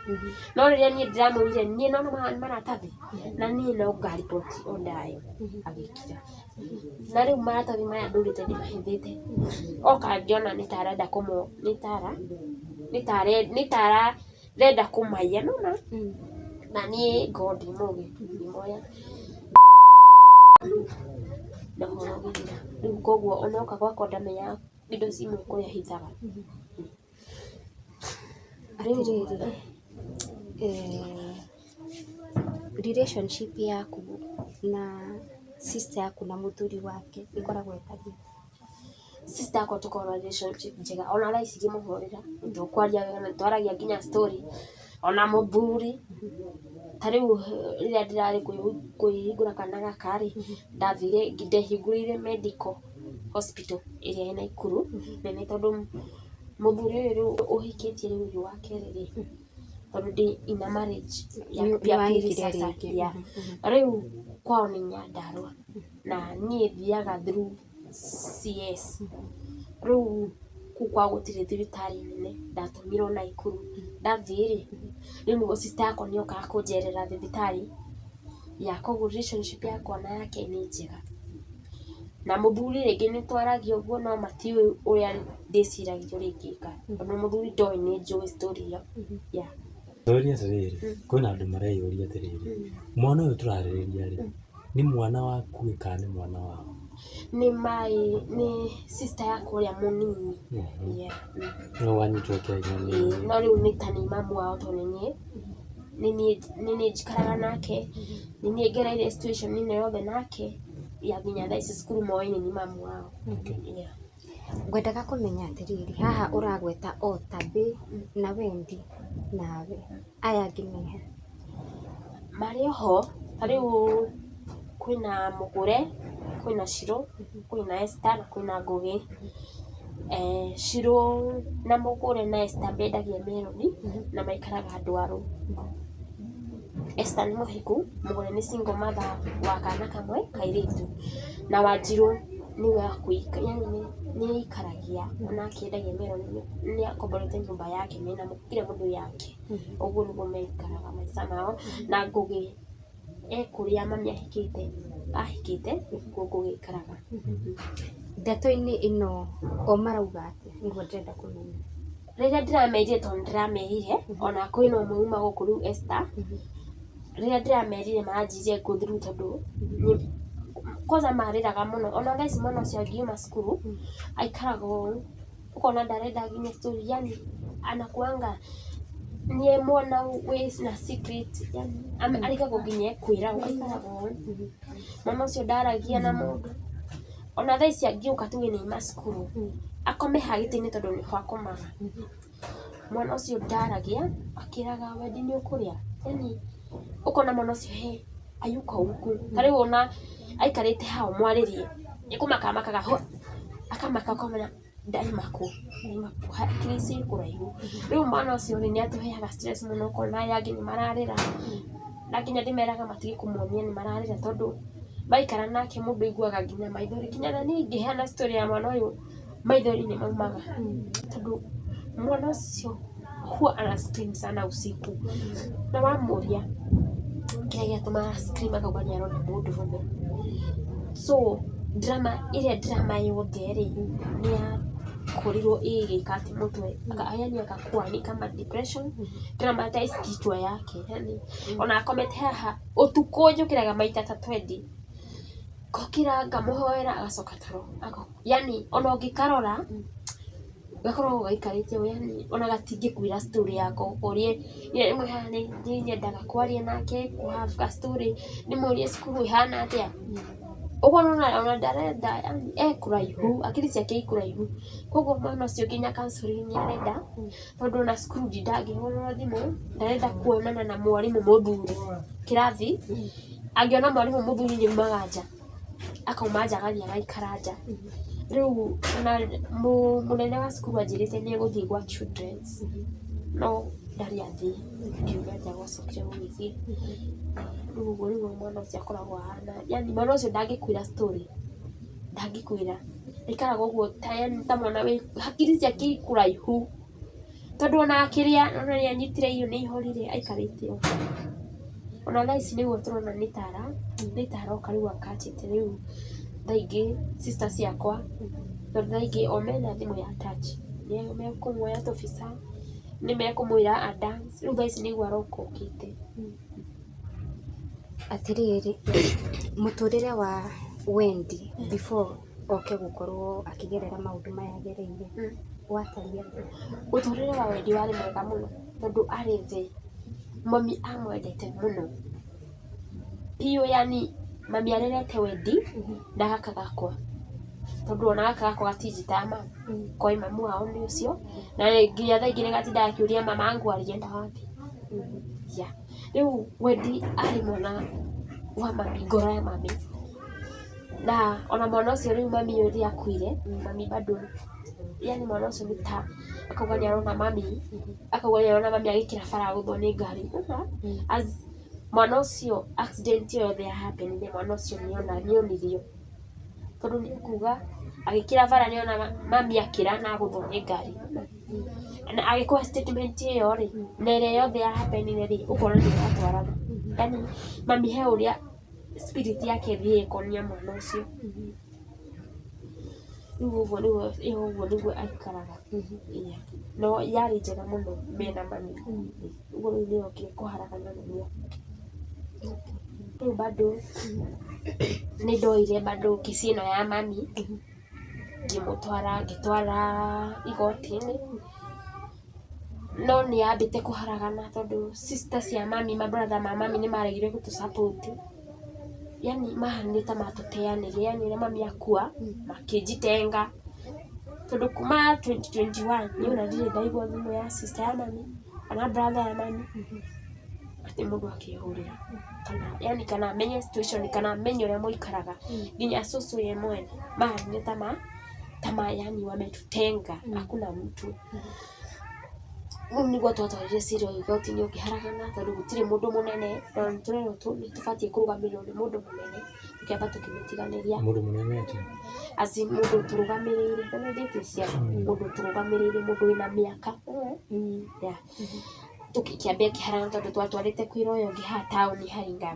no rĩrĩa niĩ ndĩramwĩrire niĩ no maratathi na niĩ no ngaripoti o ndayo agĩkira. Na rĩu maratathi maya ndũrĩte ndĩmahithĩte, oka angĩona nĩtarenda nĩtarenda kũmaiya nona, na niĩ God mũũgĩ ndimoya na ũhoro ũgĩthira. Rĩu koguo onoka gwakwa ndamenya indo cimwe kũrĩa hithaga. Atĩrĩrĩ, relationship yaku na sister yaku na muthuri wake ikoragwo ĩtariĩ? Sister yakwa tukorwo relationship njega, ona thaa ici ngĩmũhũrĩra nĩtũkwaria wega na nĩtwaragia nginya story. Ona mũthuri ta rĩu rĩrĩa ndĩrarĩ kwĩhingũra kana gaka-rĩ, ndathire ndehingũrĩire medical hospital ĩrĩa ĩ Naikuru, na nĩ tondũ mũthuri ũyũ rĩu ũhikĩtie rĩu ũyũ wa kerĩ-rĩ, tondũ ndĩ in a marriage ya pili sasa. Rĩu kwao nĩ Nyandarua na niĩ thiaga through CS. Rĩu kũu kwao gũtirĩ thibitarĩ nene, ndatũmirwo Naikuru. Ndathiĩ-rĩ, rĩu nĩguo sister yakwa nĩokaga kũnjerera thibitarĩ ya, koguo relationship yakwa na yake nĩ njega. Na mũthuri rĩngĩ nĩtwaragia ũguo no matiũĩ ũrĩa ndĩciragia ũrĩa ingĩka, tondũ mũthuri ndoĩ nĩ njũĩ story ĩyo. Tũũrie atĩrĩrĩ, kwĩna andũ mareyũria atĩrĩrĩ, mwana ũyũ tũrarĩrĩria-rĩ, nĩ mwana waku kana nĩ mwana wao? Nĩ sister yakwa ũrĩa mũnini. No wanyitwo kĩahinya nĩ? No rĩu nĩ ta nĩ mamu wao tondũ nĩ niĩ njikaraga nake, nĩ niĩ ngereire situation ĩno yothe nake, ya nginya thaa ici cukuru moĩ nĩ mamu wao. Ngwendaga kũmenya atĩrĩrĩ, haha ũragweta o ta Mbĩ na Wendi nawe, aya angĩ meha? Marĩ oho, ta rĩu kwĩna Mũgũre, kwĩna Shirũ, kwĩna Esther na kwĩna Ngũgĩ. Shirũ na Mũgũre na Esther mendagia meroni na maikaraga Ndwaru. Esther nĩ mũhiku, Mũgũre nĩ single mother wa kana kamwe kairĩtu, na Wanjirũ nĩwe wa kũika, yani nĩikaragia onake endagia meroni, nĩakomborete nyũmba yake mena kila mũndũ yake, ũguo nĩguo maikaraga maica mao. Na Ngũgĩ kũrĩa mami ahikĩte nĩkuo Ngũgĩ aikaraga. Ndeto-inĩ ĩno o marauga atĩa, nĩguo ndĩrenda kũmenya? Rĩrĩa ndĩramerire tondũ ndĩramerire ona kwĩna ũmwe uma gũkũ rĩu Esther, rĩrĩa ndĩramerire maranjirie go through tondũ kwanza marĩraga mũno, ona thaa ici mwana ũcio angiuma cukuru aikaraga ũũ, ũkona ndarenda nginya story, yani anakuanga nĩ mwana wĩ na secret, yani arigagwo nginya ekwĩra aikaraga ũũ. Mwana ũcio ndaragia na mũndũ, ona thaa ici angĩũka tuge nĩauma cukuru akome haha gĩtĩ-inĩ tondũ nĩho akomaga. Mwana ũcio ndaragia, akĩraga Wendi nĩ ũkũrĩa, yani ũkona mwana ũcio ayuka huku, ta rĩu ona aikarĩte hau mwarĩrie nĩkũmakamakaga, akamaka ũkamenya ndaima hakiri ici kũraihu. Rĩu mwana ũcio nĩatũheaga stress mũno, ũkona aya angĩ nĩmararĩra na nginya ndĩmeraga matige kũmuonia nĩmararĩra, tondũ maikara nake mũndũ aiguaga nginya maithori, nginya na niĩ ingĩheana story ya mwana ũyũ maithori nĩmaumaga, tondũ mwana ũcio huwa ana scream sana usiku, na wamũria kĩrĩa gĩatũmaga scream akauga nĩarona mũndũrũme. So drama ĩrĩa drama yothe-rĩ nĩyakorirwo ĩgĩka atĩ mũtwe, yani akakua ni kama depression, dramatize kichwa yake, yani ona akomete haha ũtukũ njũkĩraga maita ta 20, ngokĩra ngamũhoera agacoka toro, yani ona ũngĩkarora gakoragwo gaikarĩte ũũ, yani ona gatingĩkwĩra story yako ũrĩa rĩmwe haha nĩnyendaga kwaria nake kũ-have story, ndĩmũrie cukuru ĩhana atĩa, ũguo ona ndarenda, yani kũraihu, akiri ciake ikũraihu, koguo mwana ũcio nginya counselling nĩarenda, tondũ ona cukuru ndangĩhũrĩrwo thimũ, ndarenda kuonana na mwarimũ mũthuri kĩrathi, angĩona mwarimũ mũthuri nĩaumaga nja, akauma nja agathiĩ agaikara nja. Rĩu ona mũnene wa cukuru anjĩrĩte nĩegũthiĩ gwa children's, no ndarĩ athiĩ, ndiuma nja gwacokire gũgĩthiĩ. Rĩu ũguo nĩguo mwana ũcio akoragwo ahana, yani mwana ũcio ndangĩkwĩra story, ndangĩkwĩra, aikaraga ũguo ta mwana wĩ hakiri ciake ikũraihu, tondũ ona akĩrĩa ona nĩanyitire irio nĩihorire, aikarĩte ũũ. Ona thaa ici nĩguo tũrona nĩtaroka rĩu akajĩte rĩu thaa ingĩ sister ciakwa, tondũ thaa ingĩ o mena thimũ ya touch, nĩmekũmuoya tũbica, nĩmekũmwĩra a dance, rĩu thaa ici nĩguo aroka okĩte. Atĩrĩrĩ, mũtũrĩre wa Wendi before oke gũkorwo akĩgerera maũndũ maya agereire, watariĩ atĩa? Mũtũrĩre wa Wendi warĩ mwega mũno, tondũ arĩ thĩ, mami amwendete mũno piũ, yani mami arerete wendi na gaka gakwa, tondũ ona gaka gakwa gatinjitaga mami koĩ mamu wao nĩ ũcio, na nginya thaa ingĩ nĩgatindaga gakĩũria mama angu alienda wapi. Rĩu wendi arĩ mwana wa mami, ngoro ya mami, na ona mwana ũcio rĩu mami ũrĩa akuire, mami bado yani mwana ũcio nĩ ta akauga nĩarona mami agĩkĩra bara agũthwo nĩ ngari. Mwana ũcio accident ĩyo yothe ya happen mwana ũcio nĩonirio, tondũ nĩ kuga agĩkĩra bara nĩona mami akĩra na agũthwo nĩ ngari, na agĩkũhe statement ĩyo rĩ, na ĩrĩa yothe ya happen rĩ, ũkona nĩĩratwarana. Yani mami he ũrĩa spirit yake ĩthiĩ ĩkonia mwana ũcio. Rĩu ũguo nĩguo aikaraga. No yarĩ njega mũno mena mami, ũguo rĩu nĩokire kũharagana na niĩ. Rĩu bado nĩndoire bado kesi ĩno ya mami, ngĩtwara igoti-inĩ, no nĩyambĩte kũharagana tondũ sister cia mami, mabrother ma mami nĩmaregire gũtũ support, yani mahanire ta matũteanĩria, yani rĩrĩa mami akua makĩnjitenga, tondũ kuma 2021 nĩona ndirĩ ndaigua thimũ ya sister ya mami kana brother ya mami atĩ mũndũ akĩhũrĩra, kana amenye situation, kana amenye ũrĩa mũikaraga. Nginya cũcũ ye mwene mahanire ta yani wametutenga, hakuna mtu. Rĩu nĩguo twatwarire cira ũyũ igoti-inĩ ũkĩharagana, tondũ gũtirĩ mũndũ mũnene, na nĩtũrerwo nĩtũbatiĩ kũrũgamĩrĩrwo nĩ mũndũ mũnene, tũkĩamba tũkĩmĩtiganĩria. Mũndũ mũnene atĩa? Mũndũ tũrũgamĩrĩire, mũndũ tũrũgamĩrĩire, mũndũ wĩna mĩaka. Tũkĩambia ĩkĩharagana tondũ twatwarĩte kwĩra ũyũ ũngĩ haha taũni Haringa,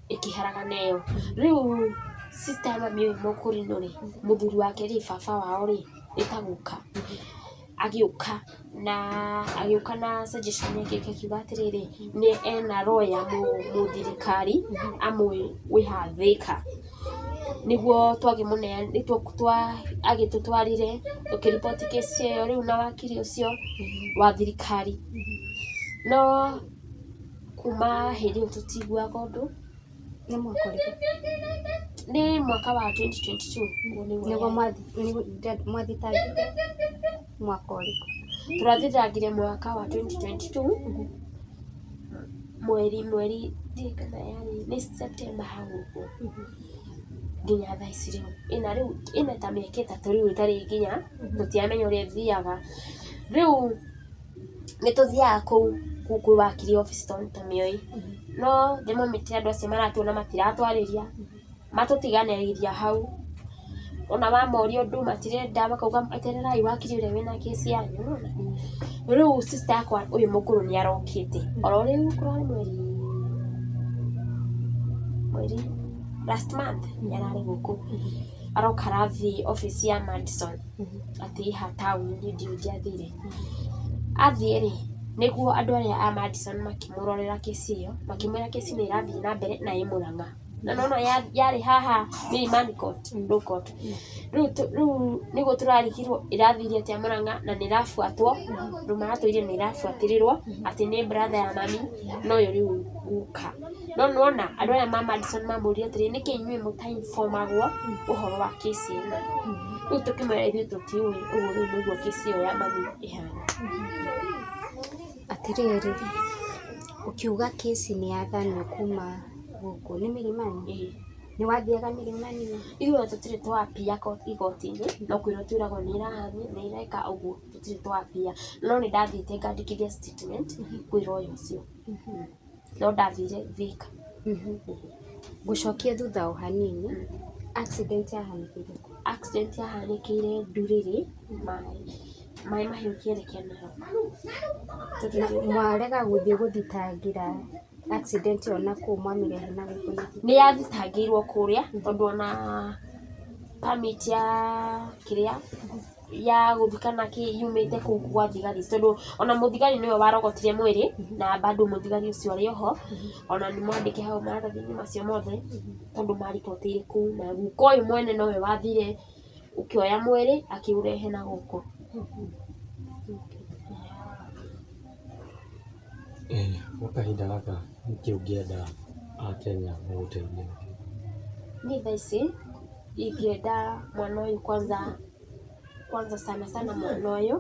ĩkĩharagana ĩyo. Rĩu sister ya mami ũyũ mũkũrinũ rĩ, mũthuri wake rĩ, baba wao rĩ, ĩtagũka, agĩũka na suggestion yake akiuga atĩrĩrĩ, ena lawyer mũthirikari wĩha Thĩka, nĩguo agĩtũtwarire tũkĩriboti kesi ĩyo rĩu na wakiri ũcio wa thirikari, no kuma hĩndĩ ĩyo tũtiguaga ũndũ. Nĩ mwaka ũrĩkũ? Nĩ mwaka wa 2022 nĩguo mwathitangire mwaka ũrĩkũ? Tũrathitangire mwaka wa 2022 mweri kana yani nĩ September hau ũguo, nginya thaa ici rĩu ĩna ta mĩaka ĩtatũ rĩu ĩtarĩ nginya, tũtiamenya ũrĩa ĩthiaga. Rĩu nĩtũthiaga kũu kwĩ wakiri office tondũ tũmĩoĩ, no the moment andũ acio maratuona matiratwarĩria, matũtiganĩria hau, ona wamoria ũndũ matirenda, makauga etererai wakiri ũrĩa wĩna kesi yanyu. Rĩu sister yakwa ũyũ mũkũrũ nĩarokĩte oro rĩu kũrarĩ mweri last month nĩararĩ gũkũ, aroka arathiĩ office ya Madison atĩ ha taũni ndiathire. Athiĩ rĩ, nĩguo andũ arĩa a Madison makĩmũrorera kesi ĩyo, makĩmwĩra kesi nĩ ĩrathiĩ na mbere na ĩ Mũrang'a, na no yarĩ haha Milimani court, Law court. Rĩu nĩguo tũrarigirwo ĩrathire atĩa Mũrang'a na nĩrabuatwo, andũ maratwĩrire nĩrabuatĩrĩrwo atĩ nĩ brother ya mami na ũyũ rĩu guka. No nĩwona andũ aya ma Madison mamũria atĩrĩ, nĩkĩ inyuĩ mũtainbomagwo ũhoro wa kesi ĩno? Rĩu tũkĩmwĩra ithuĩ tũtiũĩ, ũguo rĩu nĩguo kesi ĩyo ya mami ĩhana. Atĩrĩrĩ, ũkiuga kesi nĩyathanio kuma gũkũ nĩ Milimani? Nĩwathiaga Milimani? Ithuĩ tũtirĩ twapia igoti-inĩ, no kwĩrwo twĩragwo nĩĩreka ũguo, tũtirĩ twapia, no nĩndathiĩte ngandĩkithia statement kwĩra ũyũ ũcio, no ndathire Thĩka. Gũcokia thutha o hanini, accident yahanĩkĩire kũ? Accident yahanĩkĩire Ndurĩrĩ, maĩ mahiũ ũkĩerekea Narok. Mwarega gũthiĩ gũthitangĩra accident ĩyo na kũu mwamĩrehe na gũkũ nĩkĩ? Nĩyathitangĩirwo kũrĩa tondũ ona permit ya kĩrĩa ya gũthikana yumĩte kũu gwa thigari, tondũ ona mũthigari nĩwe warogotire mwĩrĩ na bado mũthigari ũcio arĩ oho, ona nĩmwandĩke hau maratathi-inĩ macio mothe tondũ maribotĩire kũu, na guka ũyũ mwene nowe wathire ũkĩoya mwĩrĩ akĩũrehe na gũkũ. Gwa kahinda gaka nĩkĩĩ ũngĩenda Akenya magũteithie nakĩo? Niĩ thaa ici ingĩenda mwana ũyũ kwanza sana mwana ũyũ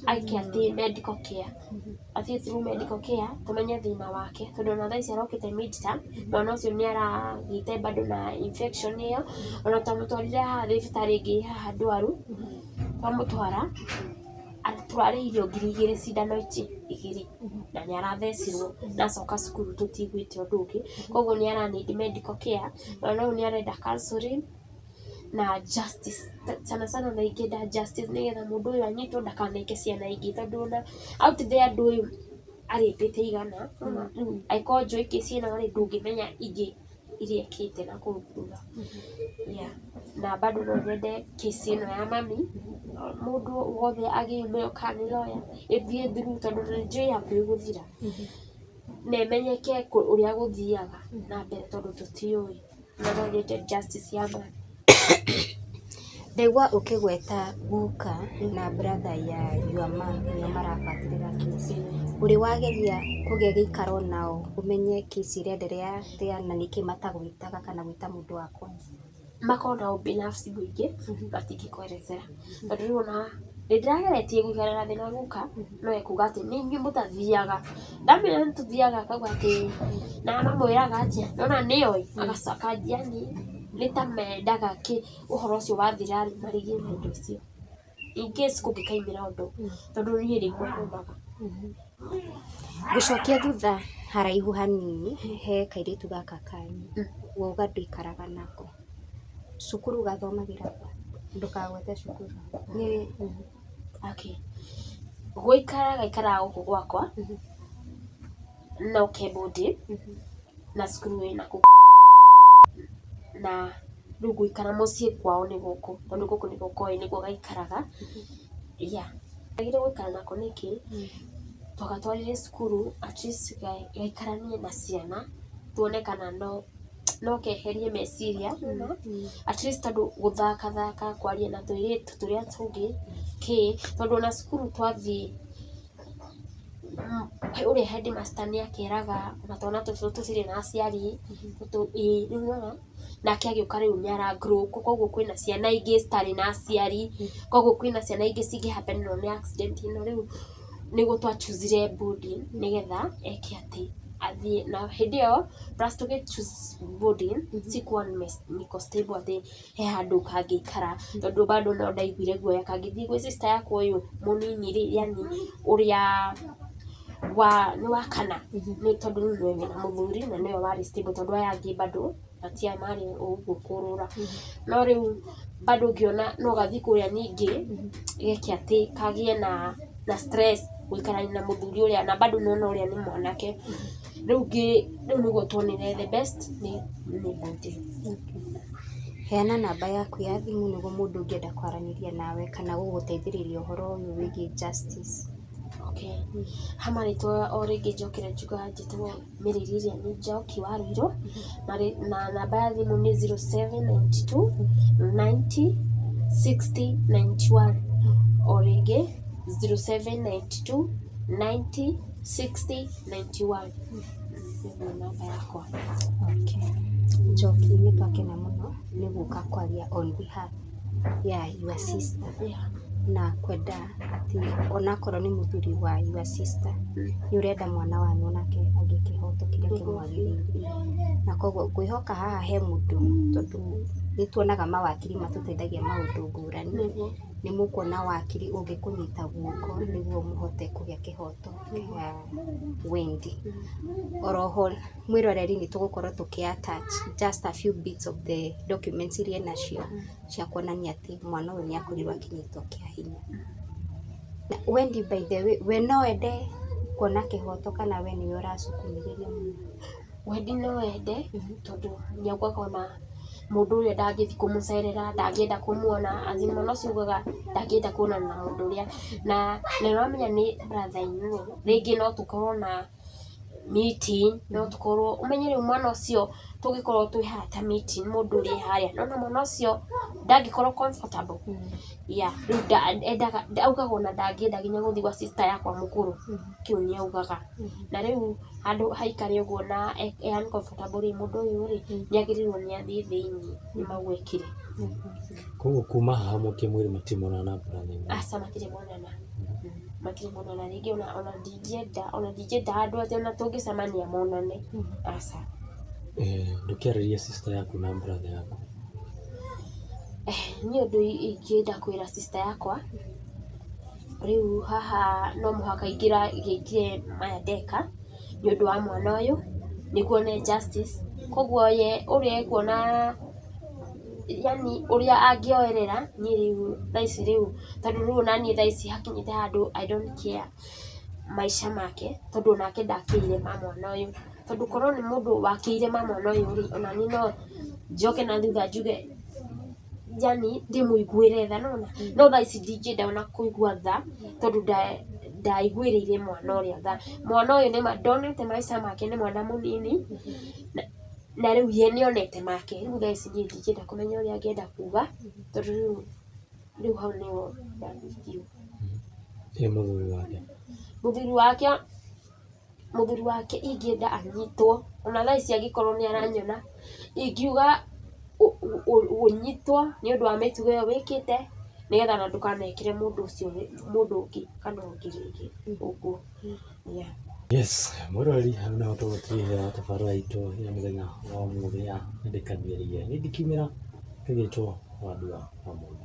aikie atĩ medical care, athiĩ through medical care tũmenye thĩna wake, tondũ ona thaa ici arokĩte mid-term mwana ũcio nĩ aragĩte bado na infection ĩyo, ona twamũtwarire haha thibitarĩ ĩngĩ ĩ haha ndwaru, twamũtwara tũrarĩhirio 2,000 cindano ici 2 na nĩ arathecirwo na acoka cukuru tũtiguĩte ũndũ ũngĩ, koguo nĩ ara need medical care. Mwana ũyũ nĩ arenda counselling na justice, sana na ingĩenda justice nĩgetha mũndũ ũyũ anyitwo ndakaneke ciana ingĩ, tondũ ona out there andũ ũyũ arĩpĩte igana, angĩkorwo njũĩ case ĩno rĩ ndũngĩmenya ingĩ iria ekĩte na kũu thutha. Na bado no nyende case ĩno ya mami, mũndũ wothe angĩyumĩra kana nĩ lawyer ĩthiĩ through, tondũ nĩ njũĩ hakuhĩ gũthira na ĩmenyeke ũrĩa gũthiaga na mbere, tondũ tũtiũĩ, na no nyende justice ya mami. Ndaigua ũkĩgweta guka na brother ya your mom nĩo marabatĩrĩra kĩci, ũrĩ wageria kũgĩa gĩikaro nao ũmenye kĩci ĩrenderea atĩa na nĩkĩ matagwĩtaga kana gwĩta mũndũ wa kwanza? Makorwo na ũbinafsi mũingĩ matingĩkwerethera, tondũ rĩu ona nĩndĩrageretie gũikara na thĩna guka, no ekuga atĩ nĩ inyuĩ mũtathiaga, ndamwĩra nĩ tũthiaga akauga atĩ na mamwĩraga atĩa, nona nĩoĩ akanjia nĩ ta mendaga ũhoro ũcio wathira marigie na indo icio in case kũngĩkaimĩra ũndũ, tondũ niĩ rĩmwe nyonaga. Gũcokia thutha haraihu hanini he kairĩtu gaka kanyu, wauga ndũikaraga nako, cukuru gathomagĩra kũ? Ndũkagwete cukuru. Gaikaraga gũkũ gwakwa no kebodi na cukuru wĩna kũ, na rĩu gũikara mũciĩ kwao nĩ gũkũ, tondũ gũkũ nĩguo koĩ nĩguo gaikaraga. Agĩrĩirwo gũikara nako nĩkĩ, twagatwarire cukuru at least gaikaranie na ciana, tuone kana no keherie meciria, at least tondũ gũthaka kwaria na tũirĩtu tũrĩa tũngĩ tondũ ona cukuru twathiĩ ũrĩa headmaster nĩ akeraga ona twana tũtũ tũtirĩ na aciari, nake agĩũka rĩu nĩ ara grow, koguo kwĩna ciana ingĩ citarĩ na aciari, koguo kwĩna ciana ingĩ cingĩ happen nĩ accident ĩno. Rĩu nĩguo twa choose boarding nĩgetha eke atĩ athiĩ, na hĩndĩ ĩyo plus tũgĩ choose boarding cikuwa niko stable atĩ he handũ kangĩikara, tondũ bado no ndaiguire guoya kangĩthiĩ gwĩ sister yakwa ũyũ mũnini rĩ, yani ũrĩa nĩ wa kana, nĩ tondũ rĩu nĩwe wĩna mũthuri na nĩwe warĩ stable, tondũ aya angĩ bado matia marĩ ũguo kũrũra, no rĩu bado ngĩona no gathiĩ kũrĩa ningĩ geke atĩ kagĩe na stress gũikarania na mũthuri ũrĩa, na bado nĩona ũrĩa nĩ mwanake. Rĩu nĩguo tuonire the best nĩ boarding. Heana namba yaku ya thimũ nĩguo mũndũ ũngĩenda kwaranĩria nawe kana gũgũteithĩrĩria ũhoro ũyũ wĩgiĩ justice. Ha marĩtwa o rĩngĩ njokere njuga njĩtwo Mĩrĩriria nĩ Njoki wa Rũirũ, na namba ya thimũ nĩ 0792 90 60 91, o rĩngĩ 0792 90 60 91 nĩguo namba yakwa. Njoki, nĩ twakena mũno nĩ gũka kwaria on behalf ya your sister, na kwenda atĩ onakorwo nĩ mũthuri wa your sister nĩ ũrenda mwana wanyu onake agĩe kĩhoto kĩrĩa kĩmwagĩrĩire, na koguo ngwĩhoka haha he mũndũ, tondũ nĩ tuonaga mawakiri matũteithagia maũndũ ngũrani, nĩ mũkuona wakiri ũngĩkũnyita guoko nĩguo mũhote kũgĩa kĩhoto kĩa wendi. Oroho mwĩroreri nĩ tũgũkorwo tũkĩ attach just a few bits of the documents iria nacio cia kuonania atĩ mwana ũyũ nĩ akorirwo akĩnyitwo kĩa hinya. Wendi, by the way, we no wende kuona kĩhoto kana we nĩwe ũracukumĩrĩria mũno? Wendi no wende, tondũ nĩ augaga ona mũndũ ũrĩa ndangĩthi kũmũcerera, ndangĩenda kũmuona, azin mwana ũcio augaga ndangĩenda kuonana na mũndũ ũrĩa, na nĩwamenya nĩ brother inyuĩ, rĩngĩ no tũkorwo na meeting no tukorwo umenyere mwana ucio tugikorwo twi hata meeting mundu uri haria no mwana ucio ndangikorwo comfortable riu endaga augaga ona ndangienda nginya guthi gwa sister yakwa mukuru kiu ni augaga na riu handu haikare uguo na uncomfortable ri mundu uyu ri niagirirwo ni athii thiini ni magwekire koguo kuma haha mukimwire matimonana brother asa matire monana ringi ona ndingienda handu ati ona tungicemania monane asa ndukiarĩria sister yaku na brother yaku ni undu ingienda kwira sister yakwa riu haha no muhaka ingire maya ndeka ni undu wa mwana uyu niguo ne justice koguo ye uria ekuona yani uria angioerera ni riu thaici riu tondu riu nani thaici hakinyite handu I don't care maisha make tondu nake ndakĩire mwana uyu tondu korwo ni mundu wakĩire mwana uyu ri ona ni no njoke na thutha njuge yani ndimuiguire tha no thaici ndingĩenda ona kuigua tha tondu ndaiguĩrĩire mwana uria tha mwana uyu nĩ ndonete maica make ni mwana munini na riu ye nionete make riu thaici ndingĩenda kumenya uria angĩenda kuga tondu riu hau niho ndathirio muthuri wake ingĩenda anyitwo ona thaici angĩkorwo ni aranyona ingiuga unyitwo ni undu wa mitugo iyo wikite nigetha na ndukanekire mundu ungi kana ungi ringi uguo yes murori hau naho tũgũtihera tabarĩra itũ ya mũthenya wa ũmũthĩ ya ndĩkanĩrĩrie nĩ ndikiumĩra kĩgĩtwo wandua wa mũndũ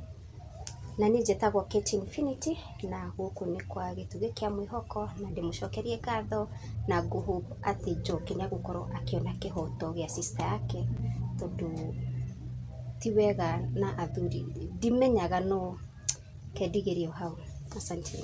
na niĩ njĩtagwo Kate Infinity na gũkũ nĩ kwa gĩtugĩ kĩa mwĩhoko na ndĩmũcokerie ngatho na ngũhope atĩ Njoki nĩ agũkorwo akĩona kĩhoto gĩa sister yake tondũ ti wega na athuri ndimenyaga no kendigĩrio hau asante.